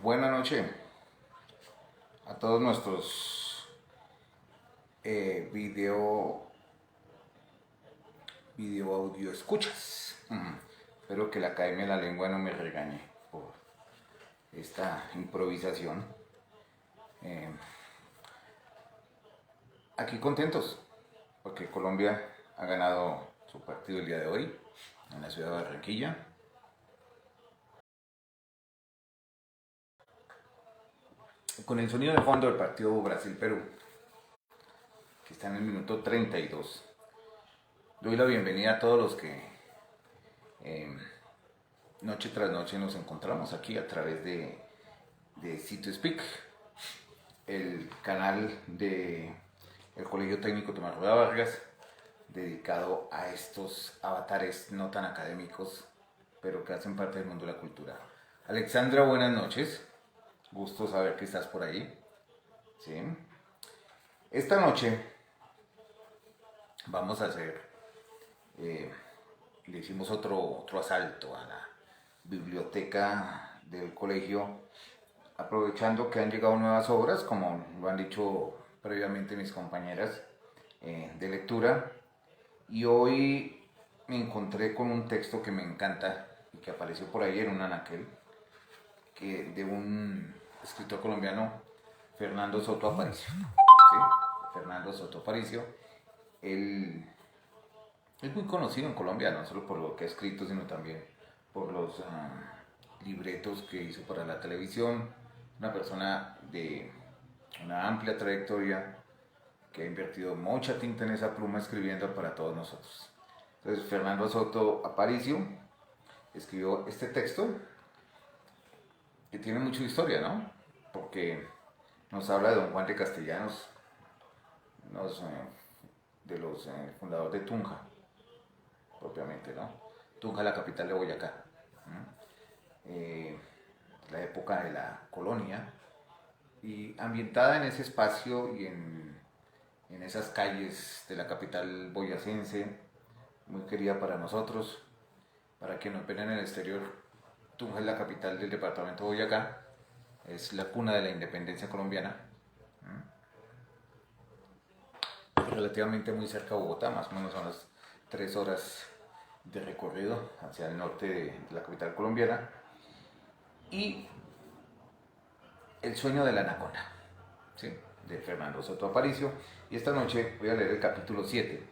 Buenas noches a todos nuestros video, audio escuchas. Espero que la Academia de la Lengua no me regañe por esta improvisación. Eh, Aquí contentos porque Colombia ha ganado su partido el día de hoy en la ciudad de Barranquilla. Con el sonido de fondo del partido Brasil-Perú, que está en el minuto 32. Doy la bienvenida a todos los que noche tras noche nos encontramos aquí a través de Sitio Speak, el canal del Colegio Técnico Tomás Rueda Vargas, dedicado a estos avatares no tan académicos, pero que hacen parte del mundo de la cultura. Alexandra, buenas noches. Gusto saber que estás por ahí. ¿Sí? Esta noche vamos a hacer, le hicimos otro asalto a la biblioteca del colegio, aprovechando que han llegado nuevas obras, como lo han dicho previamente mis compañeras de lectura, y hoy me encontré con un texto que me encanta y que apareció por ahí en un anaquel, de un escritor colombiano, Fernando Soto Aparicio. ¿Sí? Fernando Soto Aparicio. Él es muy conocido en Colombia, no solo por lo que ha escrito, sino también por los libretos que hizo para la televisión. Una persona de una amplia trayectoria que ha invertido mucha tinta en esa pluma escribiendo para todos nosotros. Entonces, Fernando Soto Aparicio escribió este texto que tiene mucha historia, ¿no? Porque nos habla de don Juan de Castellanos, de los fundadores de Tunja, propiamente, ¿no? Tunja, la capital de Boyacá. La época de la colonia, y ambientada en ese espacio y en esas calles de la capital boyacense, muy querida para nosotros. Para quienes nos ven en el exterior, Tunja es la capital del departamento de Boyacá, es la cuna de la independencia colombiana, relativamente muy cerca de Bogotá, más o menos son las 3 horas de recorrido hacia el norte de la capital colombiana. Y El sueño de la anaconda, ¿sí? De Fernando Soto Aparicio. Y esta noche voy a leer el capítulo 7,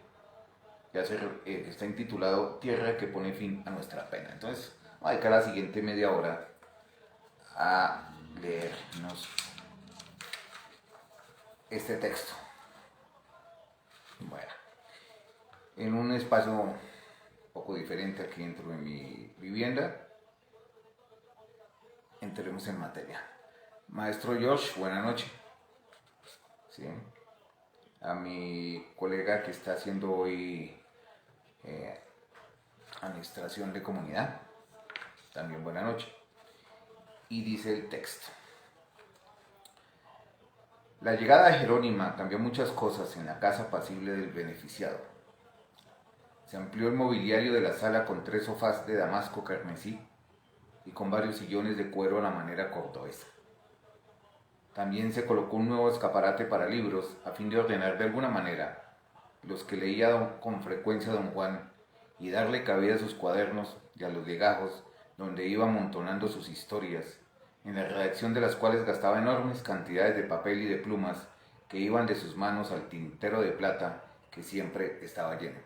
que está intitulado Tierra que pone fin a nuestra pena. Entonces, vamos a dedicar la siguiente media hora a leernos este texto. Bueno, en un espacio un poco diferente aquí dentro de mi vivienda, entremos en materia. Maestro Josh, buenas noches. ¿Sí? A mi colega que está haciendo hoy administración de comunidad, también buena noche. Y dice el texto: la llegada de Jerónima cambió muchas cosas en la casa pasible del beneficiado. Se amplió el mobiliario de la sala con 3 sofás de damasco carmesí y con varios sillones de cuero a la manera cordobesa. También se colocó un nuevo escaparate para libros a fin de ordenar de alguna manera los que leía con frecuencia don Juan y darle cabida a sus cuadernos y a los legajos donde iba amontonando sus historias, en la redacción de las cuales gastaba enormes cantidades de papel y de plumas que iban de sus manos al tintero de plata que siempre estaba lleno.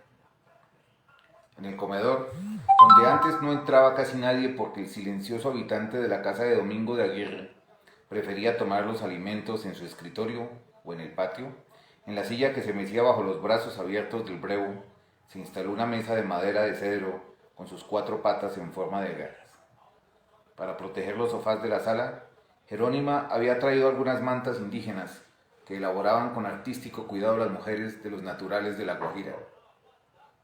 En el comedor, donde antes no entraba casi nadie porque el silencioso habitante de la casa de Domingo de Aguirre prefería tomar los alimentos en su escritorio o en el patio, en la silla que se mecía bajo los brazos abiertos del brevo, se instaló una mesa de madera de cedro con sus 4 patas en forma de garras. Para proteger los sofás de la sala, Jerónima había traído algunas mantas indígenas que elaboraban con artístico cuidado las mujeres de los naturales de La Guajira.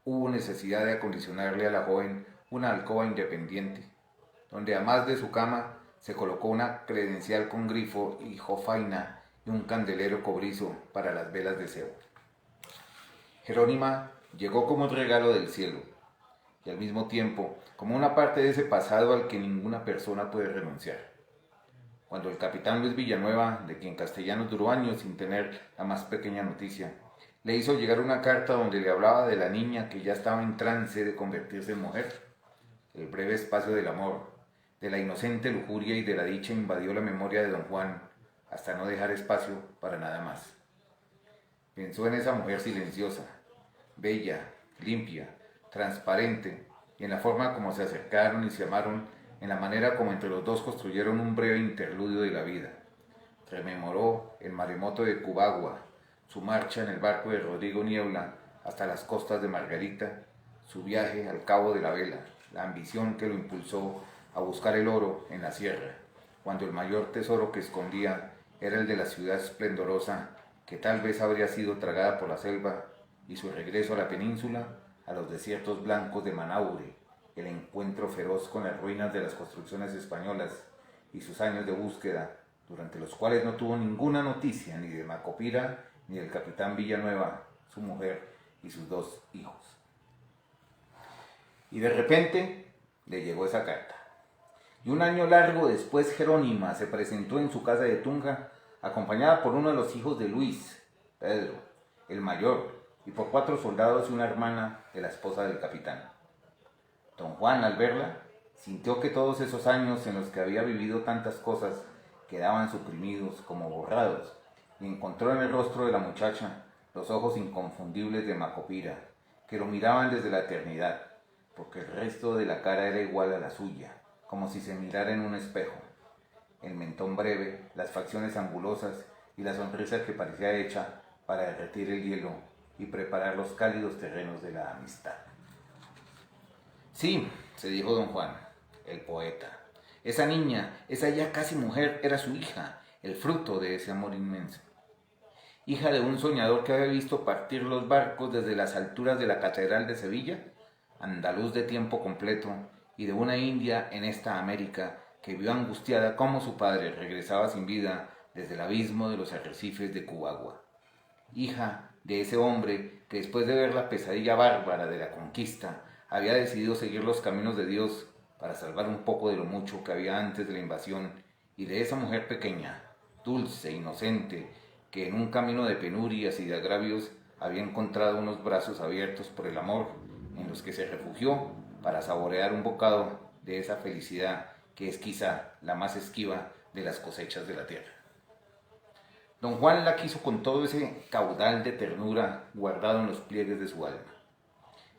Hubo necesidad de acondicionarle a la joven una alcoba independiente, donde además de su cama se colocó una credencial con grifo y jofaina y un candelero cobrizo para las velas de cebo. Jerónima llegó como un regalo del cielo, y al mismo tiempo como una parte de ese pasado al que ninguna persona puede renunciar. cuando el capitán Luis Villanueva, de quien Castellanos duró años sin tener la más pequeña noticia, le hizo llegar una carta donde le hablaba de la niña que ya estaba en trance de convertirse en mujer. El breve espacio del amor, de la inocente lujuria y de la dicha invadió la memoria de don Juan hasta no dejar espacio para nada más. Pensó en esa mujer silenciosa, bella, limpia, transparente, y en la forma como se acercaron y se amaron, en la manera como entre los dos construyeron un breve interludio de la vida. Rememoró el maremoto de Cubagua, su marcha en el barco de Rodrigo Niebla hasta las costas de Margarita, su viaje al Cabo de la Vela, la ambición que lo impulsó a buscar el oro en la sierra, cuando el mayor tesoro que escondía era el de la ciudad esplendorosa que tal vez habría sido tragada por la selva, y su regreso a la península, a los desiertos blancos de Manaure, el encuentro feroz con las ruinas de las construcciones españolas y sus años de búsqueda, durante los cuales no tuvo ninguna noticia ni de Macopira ni del capitán Villanueva, su mujer y sus 2 hijos. Y de repente le llegó esa carta. Y un año largo después Jerónima se presentó en su casa de Tunja, acompañada por uno de los hijos de Luis, Pedro, el mayor, y por 4 soldados y una hermana de la esposa del capitán. Don Juan, al verla, sintió que todos esos años en los que había vivido tantas cosas quedaban suprimidos, como borrados, y encontró en el rostro de la muchacha los ojos inconfundibles de Macopira, que lo miraban desde la eternidad, porque el resto de la cara era igual a la suya, como si se mirara en un espejo. El mentón breve, las facciones angulosas y la sonrisa que parecía hecha para derretir el hielo y preparar los cálidos terrenos de la amistad. Sí, se dijo don Juan, el poeta. Esa niña, esa ya casi mujer, era su hija, el fruto de ese amor inmenso. Hija de un soñador que había visto partir los barcos desde las alturas de la Catedral de Sevilla, andaluz de tiempo completo, y de una india en esta América que vio angustiada cómo su padre regresaba sin vida desde el abismo de los arrecifes de Cubagua. Hija de ese hombre que después de ver la pesadilla bárbara de la conquista había decidido seguir los caminos de Dios para salvar un poco de lo mucho que había antes de la invasión, y de esa mujer pequeña, dulce, inocente, que en un camino de penurias y de agravios había encontrado unos brazos abiertos por el amor, en los que se refugió para saborear un bocado de esa felicidad que es quizá la más esquiva de las cosechas de la tierra. Don Juan la quiso con todo ese caudal de ternura guardado en los pliegues de su alma.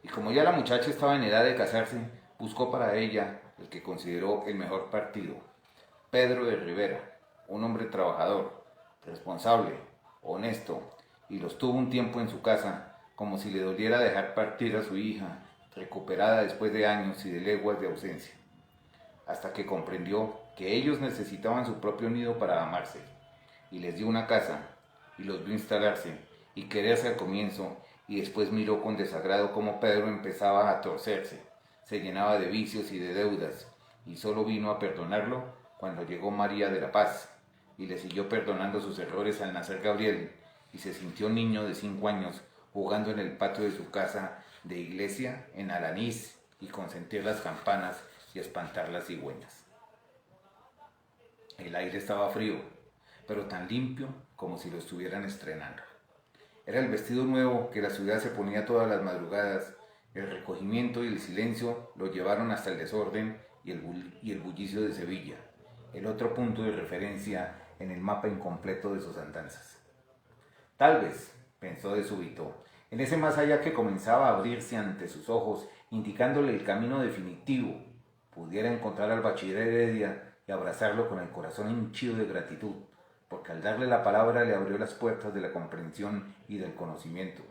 Y como ya la muchacha estaba en edad de casarse, buscó para ella el que consideró el mejor partido, Pedro de Rivera, un hombre trabajador, responsable, honesto, y los tuvo un tiempo en su casa, como si le doliera dejar partir a su hija, recuperada después de años y de leguas de ausencia, hasta que comprendió que ellos necesitaban su propio nido para amarse, y les dio una casa, y los vio instalarse, y quererse al comienzo, y después miró con desagrado cómo Pedro empezaba a torcerse, se llenaba de vicios y de deudas, y solo vino a perdonarlo cuando llegó María de la Paz, y le siguió perdonando sus errores al nacer Gabriel, y se sintió niño de 5 años jugando en el patio de su casa de iglesia en Alanís y consentir las campanas y espantar las cigüeñas. El aire estaba frío, pero tan limpio como si lo estuvieran estrenando. Era el vestido nuevo que la ciudad se ponía todas las madrugadas. El recogimiento y el silencio lo llevaron hasta el desorden y el bullicio de Sevilla, el otro punto de referencia en el mapa incompleto de sus andanzas. Tal vez, pensó de súbito, en ese más allá que comenzaba a abrirse ante sus ojos, indicándole el camino definitivo, pudiera encontrar al bachiller Heredia y abrazarlo con el corazón henchido de gratitud, porque al darle la palabra le abrió las puertas de la comprensión y del conocimiento,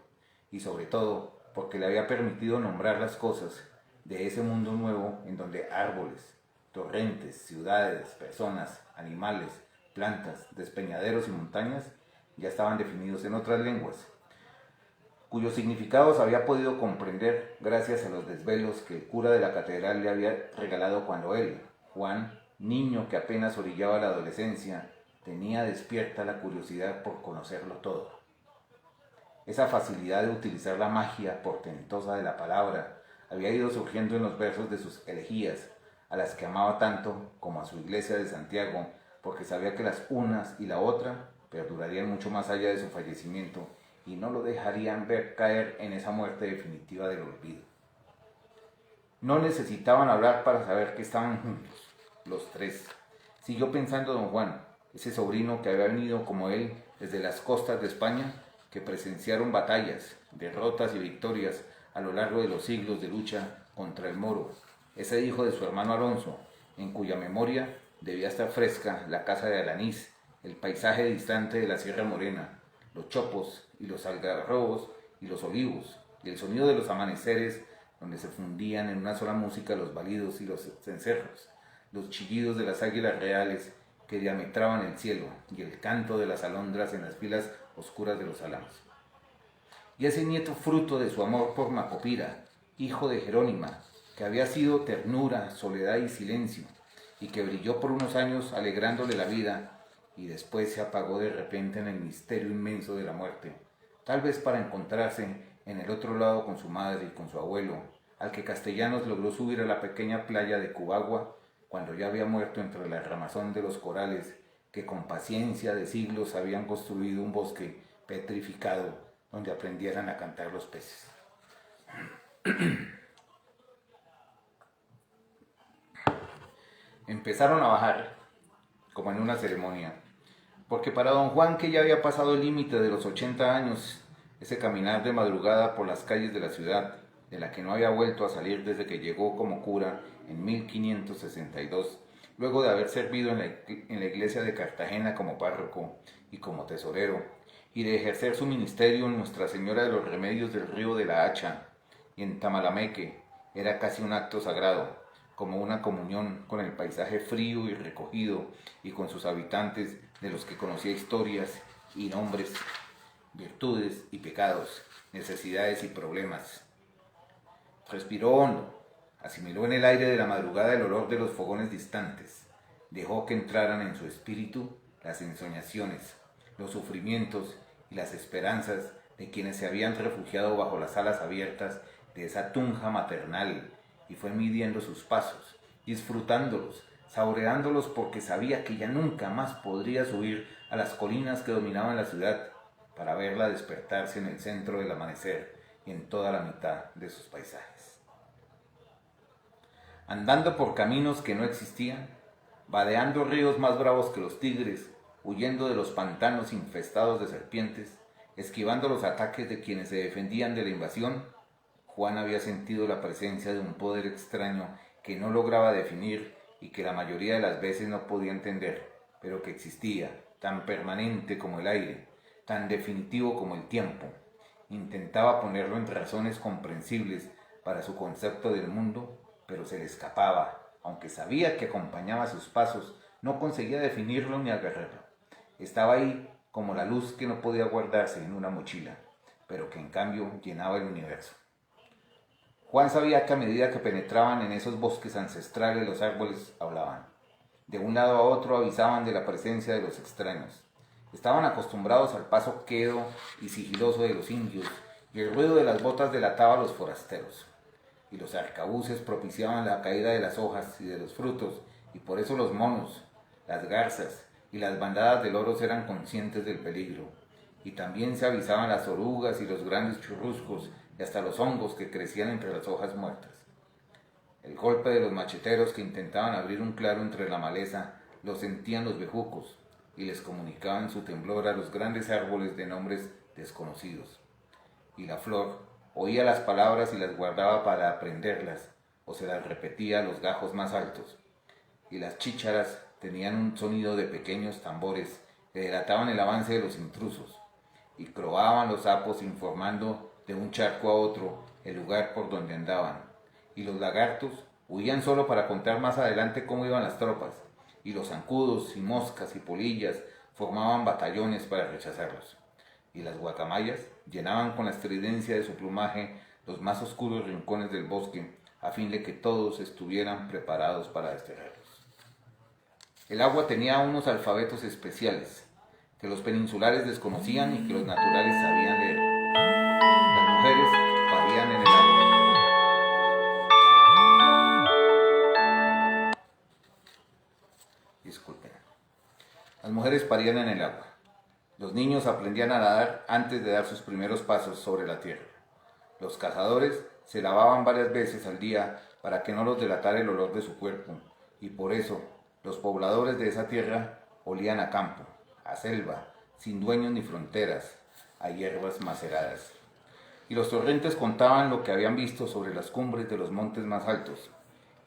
y sobre todo porque le había permitido nombrar las cosas de ese mundo nuevo en donde árboles, torrentes, ciudades, personas, animales, plantas, despeñaderos y montañas ya estaban definidos en otras lenguas, cuyos significados había podido comprender gracias a los desvelos que el cura de la catedral le había regalado cuando él, Juan, niño que apenas orillaba la adolescencia, tenía despierta la curiosidad por conocerlo todo. Esa facilidad de utilizar la magia portentosa de la palabra había ido surgiendo en los versos de sus elegías, a las que amaba tanto como a su iglesia de Santiago, porque sabía que las unas y la otra perdurarían mucho más allá de su fallecimiento y no lo dejarían ver caer en esa muerte definitiva del olvido. No necesitaban hablar para saber que estaban juntos, los tres. Siguió pensando don Juan, ese sobrino que había venido como él desde las costas de España, que presenciaron batallas, derrotas y victorias a lo largo de los siglos de lucha contra el moro. Ese hijo de su hermano Alonso, en cuya memoria debía estar fresca la casa de Alanís, el paisaje distante de la Sierra Morena, los chopos y los algarrobos y los olivos, y el sonido de los amaneceres donde se fundían en una sola música los balidos y los cencerros, los chillidos de las águilas reales que diametraban el cielo y el canto de las alondras en las filas oscuras de los álamos. Y ese nieto fruto de su amor por Macopira, hijo de Jerónima, que había sido ternura, soledad y silencio, y que brilló por unos años alegrándole la vida, y después se apagó de repente en el misterio inmenso de la muerte, tal vez para encontrarse en el otro lado con su madre y con su abuelo, al que Castellanos logró subir a la pequeña playa de Cubagua, cuando ya había muerto entre la ramazón de los corales que con paciencia de siglos habían construido un bosque petrificado donde aprendieran a cantar los peces. Empezaron a bajar, como en una ceremonia, porque para don Juan, que ya había pasado el límite de los 80 años, ese caminar de madrugada por las calles de la ciudad, de la que no había vuelto a salir desde que llegó como cura en 1562, luego de haber servido en la iglesia de Cartagena como párroco y como tesorero, y de ejercer su ministerio en Nuestra Señora de los Remedios del Río de la Hacha y en Tamalameque, era casi un acto sagrado, como una comunión con el paisaje frío y recogido y con sus habitantes de los que conocía historias y nombres, virtudes y pecados, necesidades y problemas. Respiró hondo, asimiló en el aire de la madrugada el olor de los fogones distantes, dejó que entraran en su espíritu las ensoñaciones, los sufrimientos y las esperanzas de quienes se habían refugiado bajo las alas abiertas de esa tunja maternal, y fue midiendo sus pasos, disfrutándolos, saboreándolos, porque sabía que ya nunca más podría subir a las colinas que dominaban la ciudad para verla despertarse en el centro del amanecer y en toda la mitad de sus paisajes. Andando por caminos que no existían, vadeando ríos más bravos que los tigres, huyendo de los pantanos infestados de serpientes, esquivando los ataques de quienes se defendían de la invasión, Juan había sentido la presencia de un poder extraño que no lograba definir y que la mayoría de las veces no podía entender, pero que existía, tan permanente como el aire, tan definitivo como el tiempo. Intentaba ponerlo en razones comprensibles para su concepto del mundo, pero se le escapaba. Aunque sabía que acompañaba sus pasos, no conseguía definirlo ni agarrarlo. Estaba ahí como la luz que no podía guardarse en una mochila, pero que en cambio llenaba el universo. Juan sabía que a medida que penetraban en esos bosques ancestrales los árboles hablaban. De un lado a otro avisaban de la presencia de los extraños. Estaban acostumbrados al paso quedo y sigiloso de los indios, y el ruido de las botas delataba a los forasteros. Y los arcabuces propiciaban la caída de las hojas y de los frutos, y por eso los monos, las garzas y las bandadas de loros eran conscientes del peligro. Y también se avisaban las orugas y los grandes churruscos, y hasta los hongos que crecían entre las hojas muertas. El golpe de los macheteros que intentaban abrir un claro entre la maleza lo sentían los bejucos, y les comunicaban su temblor a los grandes árboles de nombres desconocidos. Y la flor oía las palabras y las guardaba para aprenderlas, o se las repetía a los gajos más altos. Y las chícharas tenían un sonido de pequeños tambores que delataban el avance de los intrusos, y croaban los sapos informando de un charco a otro el lugar por donde andaban, y los lagartos huían solo para contar más adelante cómo iban las tropas, y los zancudos y moscas y polillas formaban batallones para rechazarlos, y las guacamayas llenaban con la estridencia de su plumaje los más oscuros rincones del bosque, a fin de que todos estuvieran preparados para desterrarlos. El agua tenía unos alfabetos especiales, que los peninsulares desconocían y que los naturales sabían leer. Las mujeres parían en el agua. Disculpen. Las mujeres parían en el agua. Los niños aprendían a nadar antes de dar sus primeros pasos sobre la tierra. Los cazadores se lavaban varias veces al día para que no los delatara el olor de su cuerpo, y por eso los pobladores de esa tierra olían a campo, a selva, sin dueños ni fronteras, a hierbas maceradas. Y los torrentes contaban lo que habían visto sobre las cumbres de los montes más altos,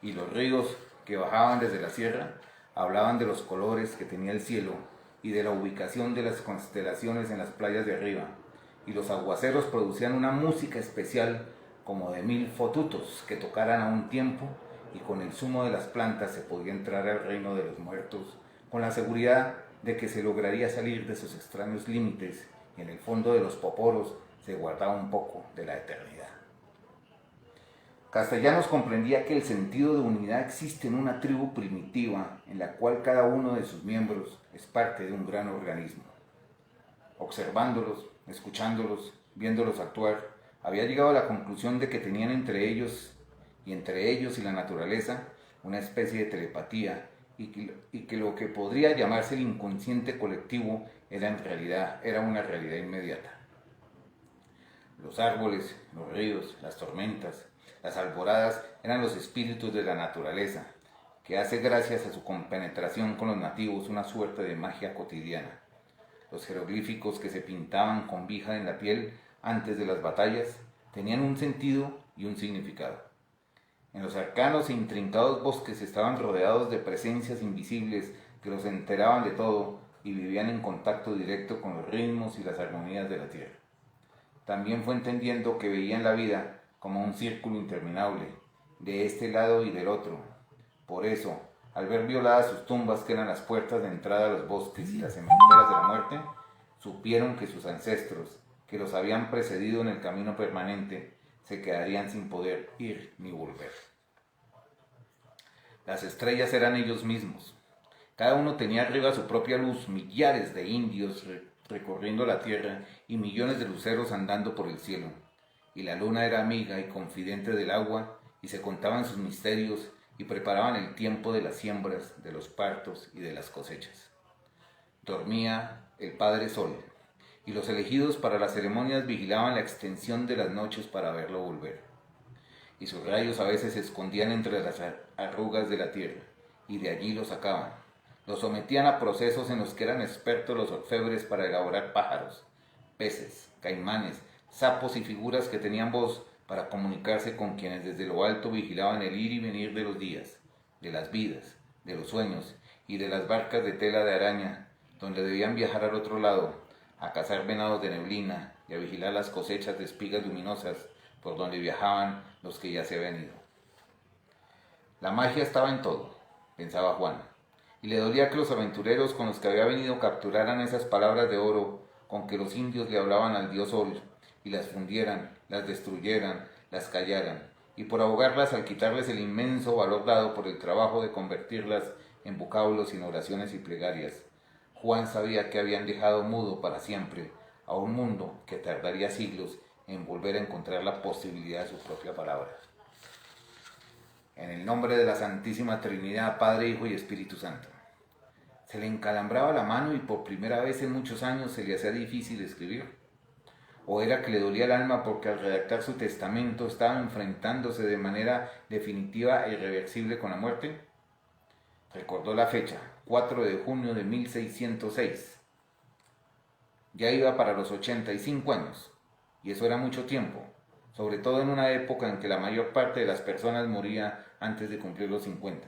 y los ríos que bajaban desde la sierra hablaban de los colores que tenía el cielo y de la ubicación de las constelaciones en las playas de arriba, y los aguaceros producían una música especial como de 1000 fotutos que tocaran a un tiempo, y con el zumo de las plantas se podía entrar al reino de los muertos, con la seguridad de que se lograría salir de sus extraños límites, y en el fondo de los poporos se guardaba un poco de la eternidad. Castellanos comprendía que el sentido de unidad existe en una tribu primitiva en la cual cada uno de sus miembros es parte de un gran organismo. Observándolos, escuchándolos, viéndolos actuar, había llegado a la conclusión de que tenían entre ellos y la naturaleza una especie de telepatía y que lo que podría llamarse el inconsciente colectivo era una realidad inmediata. Los árboles, los ríos, las tormentas, las alboradas eran los espíritus de la naturaleza, que hace gracias a su compenetración con los nativos una suerte de magia cotidiana. Los jeroglíficos que se pintaban con vija en la piel antes de las batallas tenían un sentido y un significado. En los arcanos e intrincados bosques estaban rodeados de presencias invisibles que los enteraban de todo y vivían en contacto directo con los ritmos y las armonías de la tierra. También fue entendiendo que veían la vida como un círculo interminable, de este lado y del otro. Por eso, al ver violadas sus tumbas, que eran las puertas de entrada a los bosques y las cementeras de la muerte, supieron que sus ancestros, que los habían precedido en el camino permanente, se quedarían sin poder ir ni volver. Las estrellas eran ellos mismos. Cada uno tenía arriba su propia luz, millares de indios recorriendo la tierra y millones de luceros andando por el cielo. Y la luna era amiga y confidente del agua, y se contaban sus misterios y preparaban el tiempo de las siembras, de los partos y de las cosechas. Dormía el Padre Sol, y los elegidos para las ceremonias vigilaban la extensión de las noches para verlo volver. Y sus rayos a veces se escondían entre las arrugas de la tierra, y de allí lo sacaban. Lo sometían a procesos en los que eran expertos los orfebres para elaborar pájaros, peces, caimanes, sapos y figuras que tenían voz para comunicarse con quienes desde lo alto vigilaban el ir y venir de los días, de las vidas, de los sueños y de las barcas de tela de araña, donde debían viajar al otro lado, a cazar venados de neblina y a vigilar las cosechas de espigas luminosas por donde viajaban los que ya se habían ido. La magia estaba en todo, pensaba Juan, y le dolía que los aventureros con los que había venido capturaran esas palabras de oro con que los indios le hablaban al dios Sol, y las fundieran, las destruyeran, las callaran, y por ahogarlas al quitarles el inmenso valor dado por el trabajo de convertirlas en vocablos en oraciones y plegarias. Juan sabía que habían dejado mudo para siempre a un mundo que tardaría siglos en volver a encontrar la posibilidad de su propia palabra. En el nombre de la Santísima Trinidad, Padre, Hijo y Espíritu Santo. Se le encalambraba la mano y por primera vez en muchos años se le hacía difícil escribir. ¿O era que le dolía el alma porque al redactar su testamento estaba enfrentándose de manera definitiva e irreversible con la muerte? Recordó la fecha, 4 de junio de 1606. Ya iba para los 85 años, y eso era mucho tiempo, sobre todo en una época en que la mayor parte de las personas moría antes de cumplir los 50.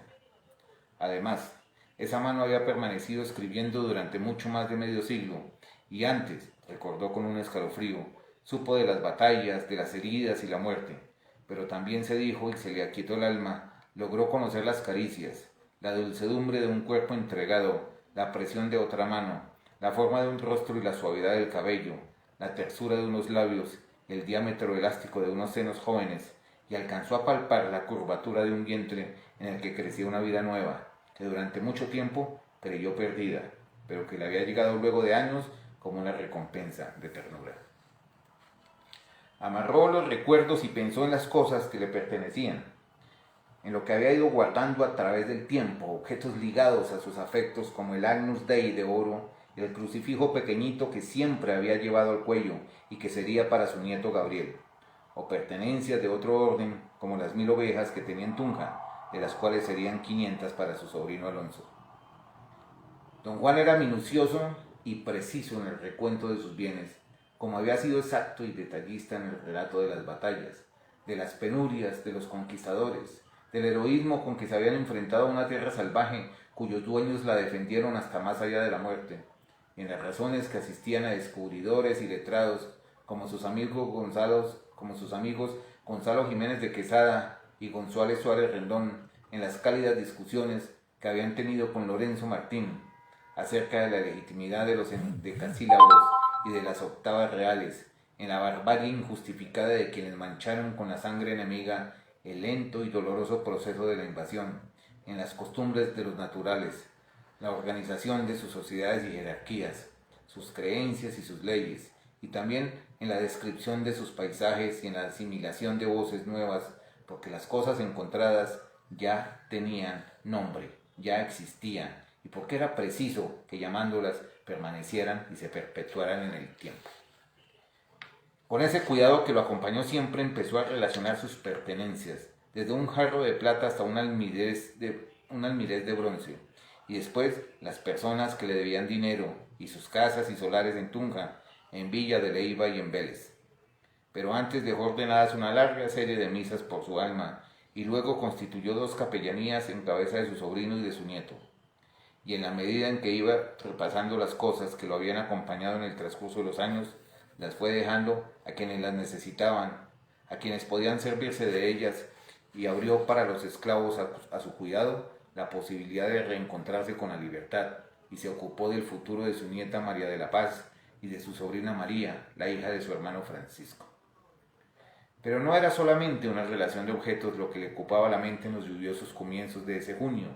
Además, esa mano había permanecido escribiendo durante mucho más de medio siglo, y antes, recordó con un escalofrío, supo de las batallas, de las heridas y la muerte, pero también se dijo y se le aquietó el alma, logró conocer las caricias, la dulcedumbre de un cuerpo entregado, la presión de otra mano, la forma de un rostro y la suavidad del cabello, la tersura de unos labios, el diámetro elástico de unos senos jóvenes, y alcanzó a palpar la curvatura de un vientre en el que crecía una vida nueva, que durante mucho tiempo creyó perdida, pero que le había llegado luego de años como una recompensa de ternura. Amarró los recuerdos y pensó en las cosas que le pertenecían. en lo que había ido guardando a través del tiempo, objetos ligados a sus afectos como el Agnus Dei de oro, el crucifijo pequeñito que siempre había llevado al cuello y que sería para su nieto Gabriel, o pertenencias de otro orden como las 1000 ovejas que tenía en Tunja, de las cuales serían 500 para su sobrino Alonso. Don Juan era minucioso y preciso en el recuento de sus bienes, como había sido exacto y detallista en el relato de las batallas, de las penurias de los conquistadores, del heroísmo con que se habían enfrentado a una tierra salvaje cuyos dueños la defendieron hasta más allá de la muerte, en las razones que asistían a descubridores y letrados como sus amigos Gonzalo Jiménez de Quesada y González Suárez Rendón, en las cálidas discusiones que habían tenido con Lorenzo Martín acerca de la legitimidad de los endecasílabos y de las octavas reales, en la barbarie injustificada de quienes mancharon con la sangre enemiga el lento y doloroso proceso de la invasión, en las costumbres de los naturales, la organización de sus sociedades y jerarquías, sus creencias y sus leyes, y también en la descripción de sus paisajes y en la asimilación de voces nuevas, porque las cosas encontradas ya tenían nombre, ya existían, y porque era preciso que llamándolas permanecieran y se perpetuaran en el tiempo. Con ese cuidado que lo acompañó siempre empezó a relacionar sus pertenencias, desde un jarro de plata hasta un almirez de bronce, y después las personas que le debían dinero, y sus casas y solares en Tunja, en Villa de Leyva y en Vélez. Pero antes dejó ordenadas una larga serie de misas por su alma, y luego constituyó 2 capellanías en cabeza de su sobrino y de su nieto. Y en la medida en que iba repasando las cosas que lo habían acompañado en el transcurso de los años, las fue dejando a quienes las necesitaban, a quienes podían servirse de ellas, y abrió para los esclavos a su cuidado la posibilidad de reencontrarse con la libertad, y se ocupó del futuro de su nieta María de la Paz y de su sobrina María, la hija de su hermano Francisco. Pero no era solamente una relación de objetos lo que le ocupaba la mente en los lluviosos comienzos de ese junio,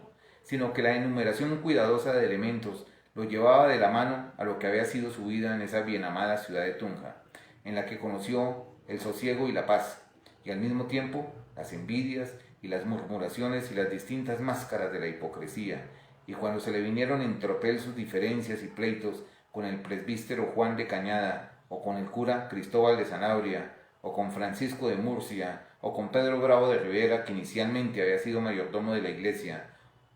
sino que la enumeración cuidadosa de elementos lo llevaba de la mano a lo que había sido su vida en esa bien amada ciudad de Tunja, en la que conoció el sosiego y la paz, y al mismo tiempo las envidias y las murmuraciones y las distintas máscaras de la hipocresía, y cuando se le vinieron en tropel sus diferencias y pleitos con el presbítero Juan de Cañada, o con el cura Cristóbal de Sanabria, o con Francisco de Murcia, o con Pedro Bravo de Rivera, que inicialmente había sido mayordomo de la iglesia,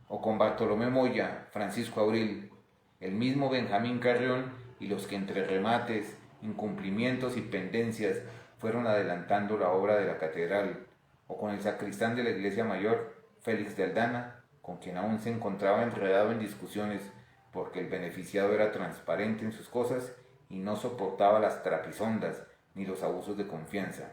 o con Bartolomé Moya, Francisco Abril, el mismo Benjamín Carrión y los que entre remates, incumplimientos y pendencias fueron adelantando la obra de la catedral, o con el sacristán de la iglesia mayor, Félix de Aldana, con quien aún se encontraba enredado en discusiones porque el beneficiado era transparente en sus cosas y no soportaba las trapisondas ni los abusos de confianza.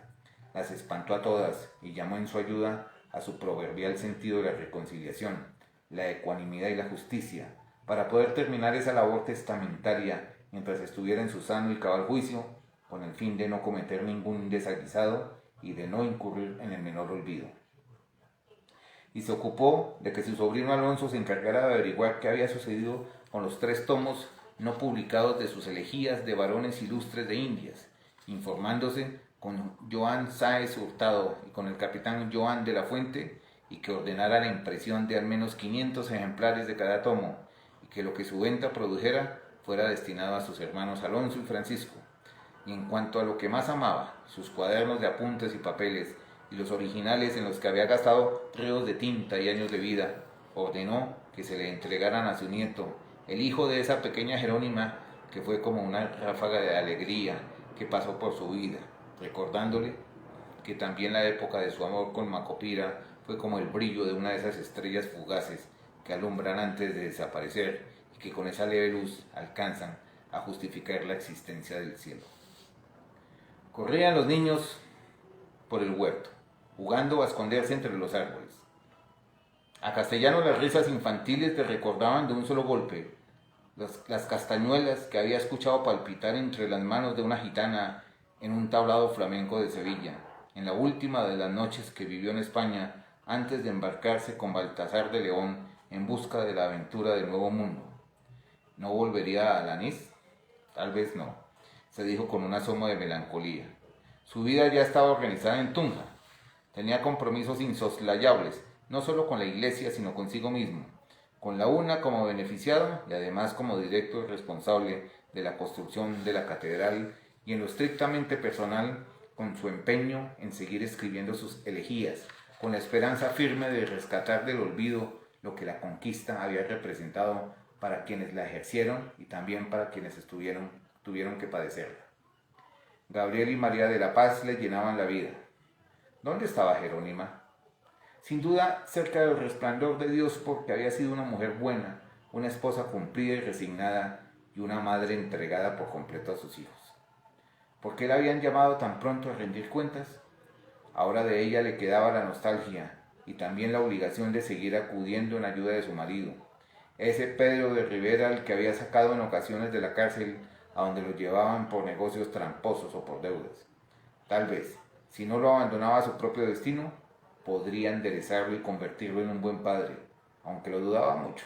Las espantó a todas y llamó en su ayuda a su proverbial sentido de la reconciliación, la ecuanimidad y la justicia, para poder terminar esa labor testamentaria mientras estuviera en su sano y cabal juicio, con el fin de no cometer ningún desaguisado y de no incurrir en el menor olvido. Y se ocupó de que su sobrino Alonso se encargara de averiguar qué había sucedido con los 3 tomos no publicados de sus elegías de varones ilustres de Indias, informándose con Joan Sáez Hurtado y con el capitán Joan de la Fuente, y que ordenara la impresión de al menos 500 ejemplares de cada tomo, y que lo que su venta produjera fuera destinado a sus hermanos Alonso y Francisco. Y en cuanto a lo que más amaba, sus cuadernos de apuntes y papeles, y los originales en los que había gastado ríos de tinta y años de vida, ordenó que se le entregaran a su nieto, el hijo de esa pequeña Jerónima, que fue como una ráfaga de alegría que pasó por su vida, recordándole que también la época de su amor con Macopira fue como el brillo de una de esas estrellas fugaces que alumbran antes de desaparecer y que con esa leve luz alcanzan a justificar la existencia del cielo. Corrían los niños por el huerto, jugando a esconderse entre los árboles. A Castellano las risas infantiles le recordaban de un solo golpe las castañuelas que había escuchado palpitar entre las manos de una gitana en un tablado flamenco de Sevilla, en la última de las noches que vivió en España antes de embarcarse con Baltasar de León en busca de la aventura del Nuevo Mundo. ¿No volvería a Alanís? Tal vez no, se dijo con un asomo de melancolía. Su vida ya estaba organizada en Tunja. Tenía compromisos insoslayables no solo con la iglesia, sino consigo mismo, con la una como beneficiado y además como directo responsable de la construcción de la catedral, y en lo estrictamente personal, con su empeño en seguir escribiendo sus elegías, con la esperanza firme de rescatar del olvido lo que la conquista había representado para quienes la ejercieron y también para quienes tuvieron que padecerla. Gabriel y María de la Paz le llenaban la vida. ¿Dónde estaba Jerónima? Sin duda, cerca del resplandor de Dios, porque había sido una mujer buena, una esposa cumplida y resignada, y una madre entregada por completo a sus hijos. ¿Por qué la habían llamado tan pronto a rendir cuentas? Ahora de ella le quedaba la nostalgia y también la obligación de seguir acudiendo en ayuda de su marido, ese Pedro de Rivera al que había sacado en ocasiones de la cárcel a donde lo llevaban por negocios tramposos o por deudas. Tal vez, si no lo abandonaba a su propio destino, podría enderezarlo y convertirlo en un buen padre, aunque lo dudaba mucho.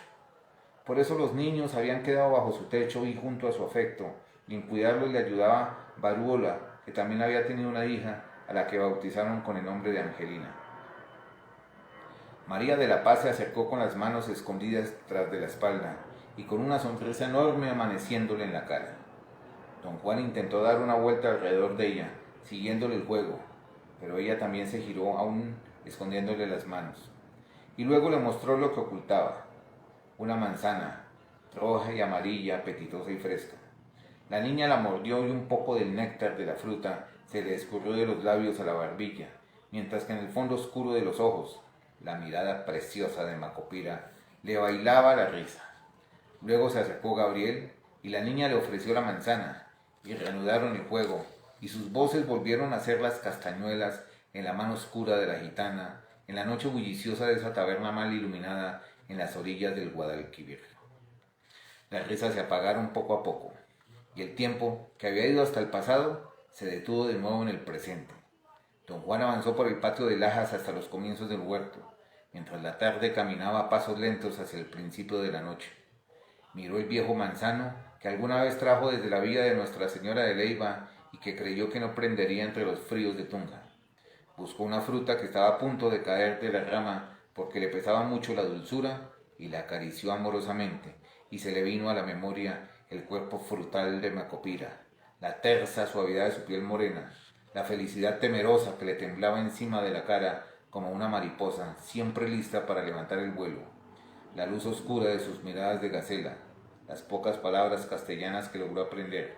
Por eso los niños habían quedado bajo su techo y junto a su afecto, y en cuidarlos le ayudaba Barúola, que también había tenido una hija a la que bautizaron con el nombre de Angelina. María de la Paz se acercó con las manos escondidas tras de la espalda y con una sonrisa enorme amaneciéndole en la cara. Don Juan intentó dar una vuelta alrededor de ella, siguiéndole el juego, pero ella también se giró aún escondiéndole las manos. Y luego le mostró lo que ocultaba, una manzana, roja y amarilla, apetitosa y fresca. La niña la mordió y un poco del néctar de la fruta se le escurrió de los labios a la barbilla, mientras que en el fondo oscuro de los ojos, la mirada preciosa de Macopira le bailaba la risa. Luego se acercó Gabriel y la niña le ofreció la manzana, y reanudaron el juego, y sus voces volvieron a ser las castañuelas en la mano oscura de la gitana, en la noche bulliciosa de esa taberna mal iluminada en las orillas del Guadalquivir. Las risas se apagaron poco a poco, y el tiempo, que había ido hasta el pasado, se detuvo de nuevo en el presente. Don Juan avanzó por el patio de lajas hasta los comienzos del huerto, mientras la tarde caminaba a pasos lentos hacia el principio de la noche. Miró el viejo manzano que alguna vez trajo desde la villa de Nuestra Señora de Leiva y que creyó que no prendería entre los fríos de Tunja. Buscó una fruta que estaba a punto de caer de la rama porque le pesaba mucho la dulzura y la acarició amorosamente, y se le vino a la memoria el cuerpo frutal de Macopira, la tersa suavidad de su piel morena, la felicidad temerosa que le temblaba encima de la cara como una mariposa siempre lista para levantar el vuelo, la luz oscura de sus miradas de gacela, las pocas palabras castellanas que logró aprender,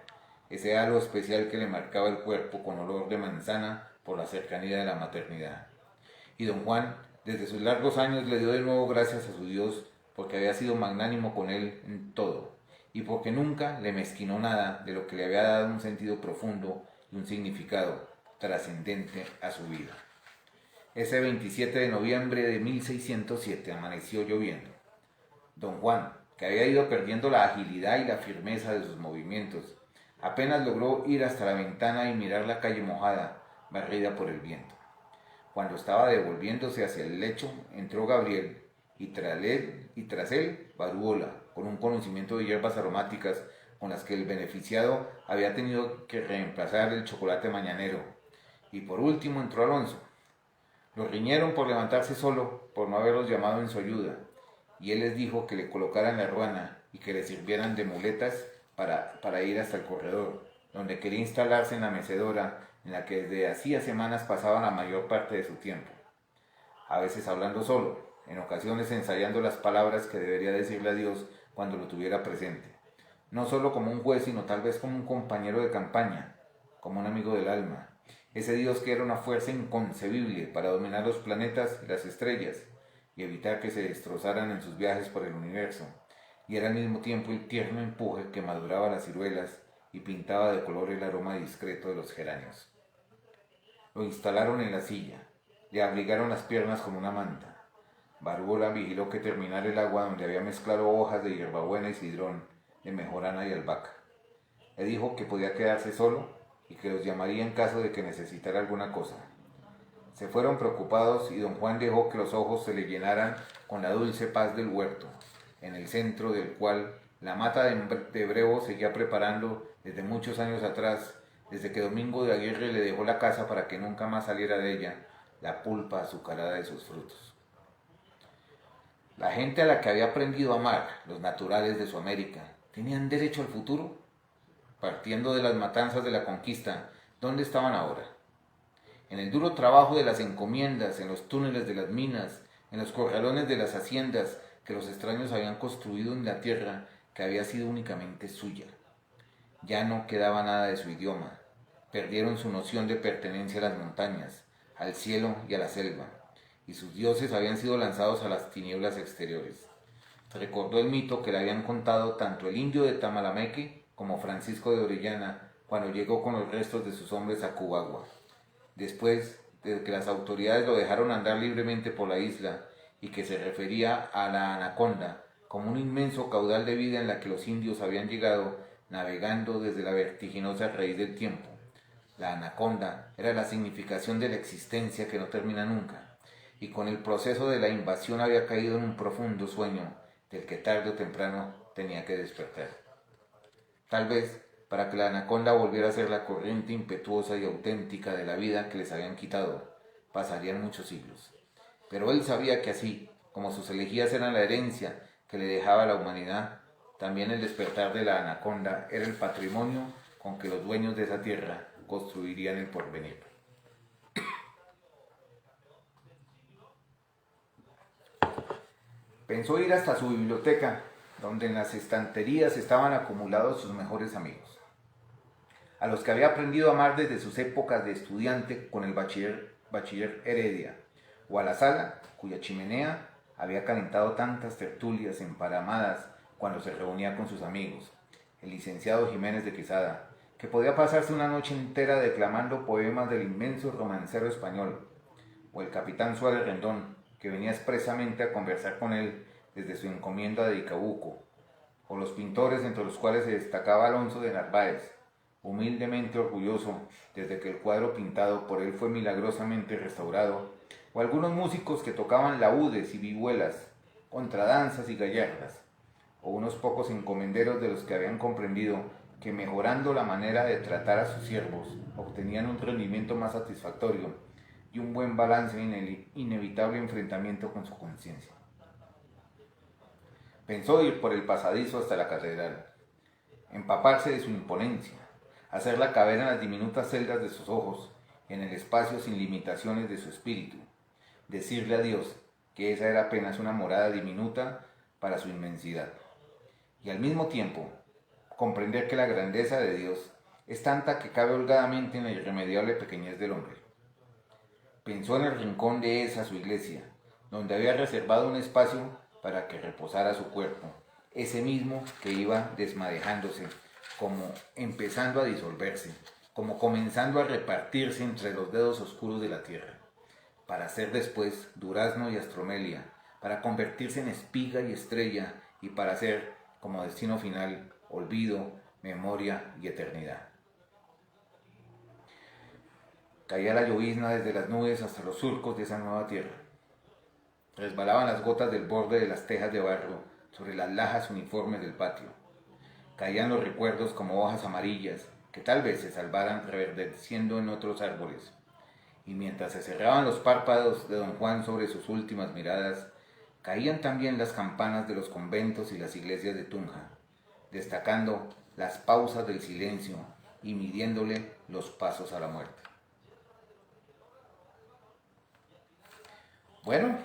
ese halo especial que le marcaba el cuerpo con olor de manzana por la cercanía de la maternidad. Y don Juan, desde sus largos años, le dio de nuevo gracias a su Dios porque había sido magnánimo con él en todo, y porque nunca le mezquinó nada de lo que le había dado un sentido profundo y un significado trascendente a su vida. Ese 27 de noviembre de 1607 amaneció lloviendo. Don Juan, que había ido perdiendo la agilidad y la firmeza de sus movimientos, apenas logró ir hasta la ventana y mirar la calle mojada, barrida por el viento. Cuando estaba devolviéndose hacia el lecho, entró Gabriel, y tras él Barúola, con un conocimiento de hierbas aromáticas con las que el beneficiado había tenido que reemplazar el chocolate mañanero. Y por último entró Alonso. Lo riñeron por levantarse solo, por no haberlos llamado en su ayuda, y él les dijo que le colocaran la ruana y que le sirvieran de muletas para ir hasta el corredor, donde quería instalarse en la mecedora en la que desde hacía semanas pasaba la mayor parte de su tiempo. A veces hablando solo, en ocasiones ensayando las palabras que debería decirle a Dios cuando lo tuviera presente, no solo como un juez, sino tal vez como un compañero de campaña, como un amigo del alma, ese Dios que era una fuerza inconcebible para dominar los planetas y las estrellas y evitar que se destrozaran en sus viajes por el universo, y era al mismo tiempo el tierno empuje que maduraba las ciruelas y pintaba de color el aroma discreto de los geranios. Lo instalaron en la silla, le abrigaron las piernas con una manta. Barúola vigiló que terminara el agua donde había mezclado hojas de hierbabuena y cidrón, de mejorana y albahaca. Le dijo que podía quedarse solo y que los llamaría en caso de que necesitara alguna cosa. Se fueron preocupados y don Juan dejó que los ojos se le llenaran con la dulce paz del huerto, en el centro del cual la mata de brevo seguía preparando desde muchos años atrás, desde que Domingo de Aguirre le dejó la casa para que nunca más saliera de ella, la pulpa azucarada de sus frutos. La gente a la que había aprendido a amar, los naturales de su América, ¿tenían derecho al futuro? Partiendo de las matanzas de la conquista, ¿dónde estaban ahora? En el duro trabajo de las encomiendas, en los túneles de las minas, en los corralones de las haciendas que los extraños habían construido en la tierra que había sido únicamente suya. Ya no quedaba nada de su idioma. Perdieron su noción de pertenencia a las montañas, al cielo y a la selva, y sus dioses habían sido lanzados a las tinieblas exteriores. Recordó el mito que le habían contado tanto el indio de Tamalameque como Francisco de Orellana cuando llegó con los restos de sus hombres a Cubagua. Después de que las autoridades lo dejaron andar libremente por la isla y que se refería a la anaconda como un inmenso caudal de vida en la que los indios habían llegado navegando desde la vertiginosa raíz del tiempo. La anaconda era la significación de la existencia que no termina nunca, y con el proceso de la invasión había caído en un profundo sueño del que tarde o temprano tenía que despertar. Tal vez para que la anaconda volviera a ser la corriente impetuosa y auténtica de la vida que les habían quitado, pasarían muchos siglos. Pero él sabía que así, como sus elegías eran la herencia que le dejaba la humanidad, también el despertar de la anaconda era el patrimonio con que los dueños de esa tierra construirían el porvenir. Pensó ir hasta su biblioteca, donde en las estanterías estaban acumulados sus mejores amigos, a los que había aprendido a amar desde sus épocas de estudiante con el bachiller Heredia, o a la sala cuya chimenea había calentado tantas tertulias emparamadas cuando se reunía con sus amigos, el licenciado Jiménez de Quesada, que podía pasarse una noche entera declamando poemas del inmenso romancero español, o el capitán Suárez Rendón, que venía expresamente a conversar con él desde su encomienda de Icabuco, o los pintores entre los cuales se destacaba Alonso de Narváez, humildemente orgulloso desde que el cuadro pintado por él fue milagrosamente restaurado, o algunos músicos que tocaban laúdes y vihuelas, contradanzas y gallardas, o unos pocos encomenderos de los que habían comprendido que mejorando la manera de tratar a sus siervos obtenían un rendimiento más satisfactorio y un buen balance en el inevitable enfrentamiento con su conciencia. Pensó ir por el pasadizo hasta la catedral, empaparse de su imponencia, hacerla caber en las diminutas celdas de sus ojos, en el espacio sin limitaciones de su espíritu, decirle a Dios que esa era apenas una morada diminuta para su inmensidad, y al mismo tiempo comprender que la grandeza de Dios es tanta que cabe holgadamente en la irremediable pequeñez del hombre. Pensó en el rincón de esa su iglesia, donde había reservado un espacio para que reposara su cuerpo, ese mismo que iba desmadejándose, como empezando a disolverse, como comenzando a repartirse entre los dedos oscuros de la tierra, para ser después durazno y astromelia, para convertirse en espiga y estrella, y para ser, como destino final, olvido, memoria y eternidad. Caía la llovizna desde las nubes hasta los surcos de esa nueva tierra. Resbalaban las gotas del borde de las tejas de barro sobre las lajas uniformes del patio. Caían los recuerdos como hojas amarillas que tal vez se salvaran reverdeciendo en otros árboles. Y mientras se cerraban los párpados de don Juan sobre sus últimas miradas, caían también las campanas de los conventos y las iglesias de Tunja, destacando las pausas del silencio y midiéndole los pasos a la muerte. Bueno,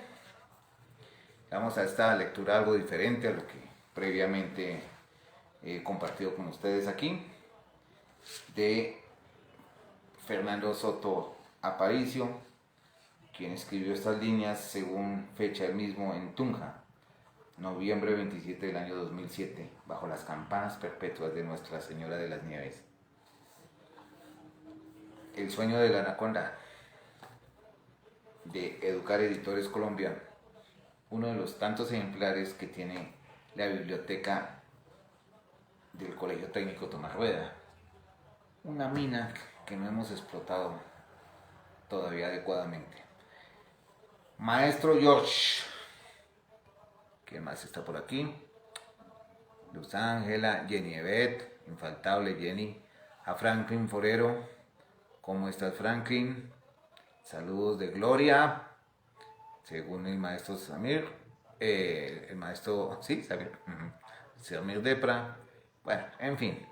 vamos a esta lectura algo diferente a lo que previamente he compartido con ustedes aquí, de Fernando Soto Aparicio, quien escribió estas líneas según fecha él mismo en Tunja, noviembre 27 del año 2007, bajo las campanas perpetuas de Nuestra Señora de las Nieves. El sueño de la anaconda, de Educar Editores Colombia, uno de los tantos ejemplares que tiene la biblioteca del Colegio Técnico Tomás Rueda, una mina que no hemos explotado todavía adecuadamente. Maestro George, ¿quién más está por aquí? Luz Ángela, Jenny Evet, infaltable Jenny, a Franklin Forero, ¿cómo estás Franklin? Saludos de Gloria, según el maestro Samir, el maestro, sí, Samir, Samir Depra, bueno, en fin,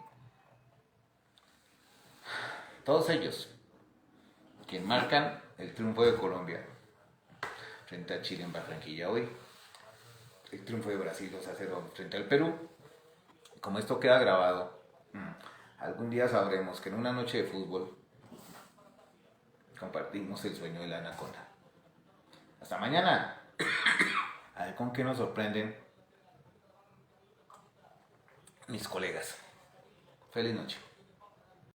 todos ellos que marcan el triunfo de Colombia frente a Chile en Barranquilla hoy, el triunfo de Brasil 2-0 frente al Perú. Como esto queda grabado, algún día sabremos que en una noche de fútbol compartimos el sueño de la anaconda. Hasta mañana. A ver con qué nos sorprenden mis colegas. Feliz noche.